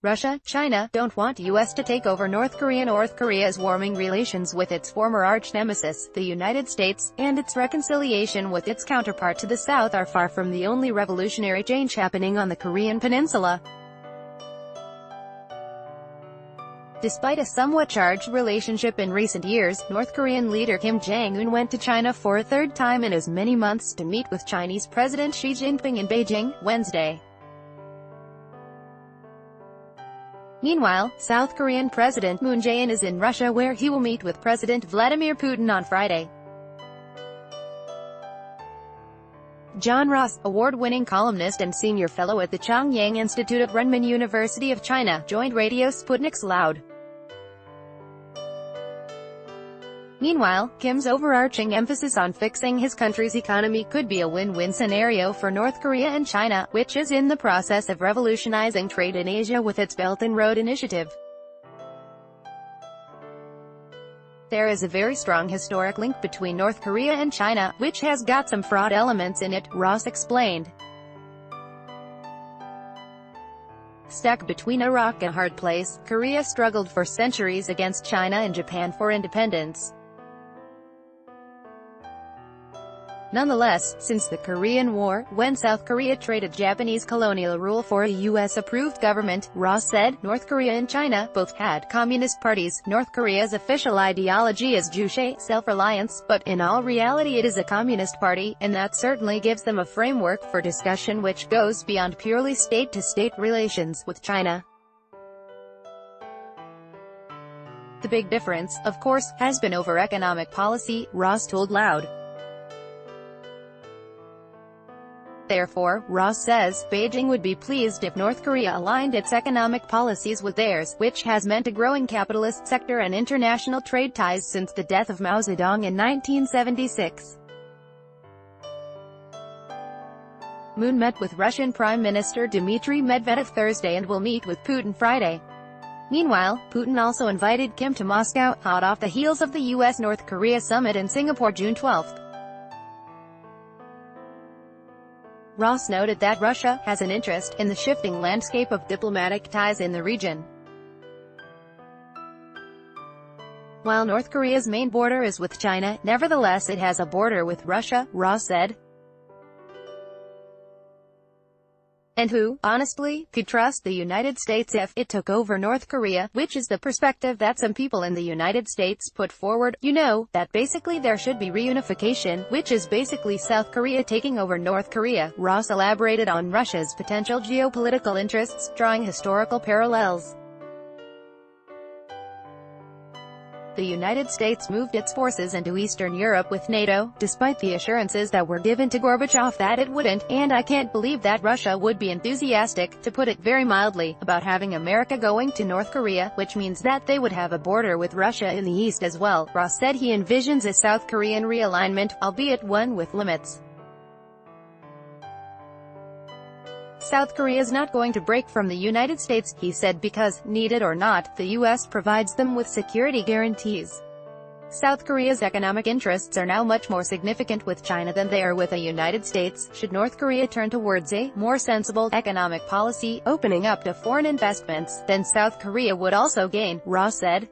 Russia, China, don't want US to take over North Korea. North Korea's warming relations with its former arch-nemesis, the United States, and its reconciliation with its counterpart to the south are far from the only revolutionary change happening on the Korean peninsula. Despite a somewhat charged relationship in recent years, North Korean leader Kim Jong-un went to China for a third time in as many months to meet with Chinese President Xi Jinping in Beijing, Wednesday. Meanwhile, South Korean President Moon Jae-in is in Russia where he will meet with President Vladimir Putin on Friday. John Ross, award-winning columnist and senior fellow at the Chongyang Institute at Renmin University of China, joined Radio Sputnik's Loud. Meanwhile, Kim's overarching emphasis on fixing his country's economy could be a win-win scenario for North Korea and China, which is in the process of revolutionizing trade in Asia with its Belt and Road Initiative. There is a very strong historic link between North Korea and China, which has got some fraud elements in it, Ross explained. Stuck between a rock and a hard place, Korea struggled for centuries against China and Japan for independence. Nonetheless, since the Korean War, when South Korea traded Japanese colonial rule for a US-approved government, Ross said, North Korea and China both had communist parties. North Korea's official ideology is Juche, self-reliance, but in all reality it is a communist party, and that certainly gives them a framework for discussion which goes beyond purely state-to-state relations with China. The big difference, of course, has been over economic policy, Ross told Loud. Therefore, Ross says, Beijing would be pleased if North Korea aligned its economic policies with theirs, which has meant a growing capitalist sector and international trade ties since the death of Mao Zedong in 1976. Moon met with Russian Prime Minister Dmitry Medvedev Thursday and will meet with Putin Friday. Meanwhile, Putin also invited Kim to Moscow, hot off the heels of the US-North Korea summit in Singapore June 12. Ross noted that Russia has an interest in the shifting landscape of diplomatic ties in the region. While North Korea's main border is with China, nevertheless it has a border with Russia, Ross said. And who, honestly, could trust the United States if it took over North Korea, which is the perspective that some people in the United States put forward, that basically there should be reunification, which is basically South Korea taking over North Korea. Ross elaborated on Russia's potential geopolitical interests, drawing historical parallels. The United States moved its forces into Eastern Europe with NATO, despite the assurances that were given to Gorbachev that it wouldn't, and I can't believe that Russia would be enthusiastic, to put it very mildly, about having America going to North Korea, which means that they would have a border with Russia in the east as well. Ross said he envisions a South Korean realignment, albeit one with limits. South Korea is not going to break from the United States, he said, because, need it or not, the U.S. provides them with security guarantees. South Korea's economic interests are now much more significant with China than they are with the United States. Should North Korea turn towards a more sensible economic policy, opening up to foreign investments, then South Korea would also gain, Ross said.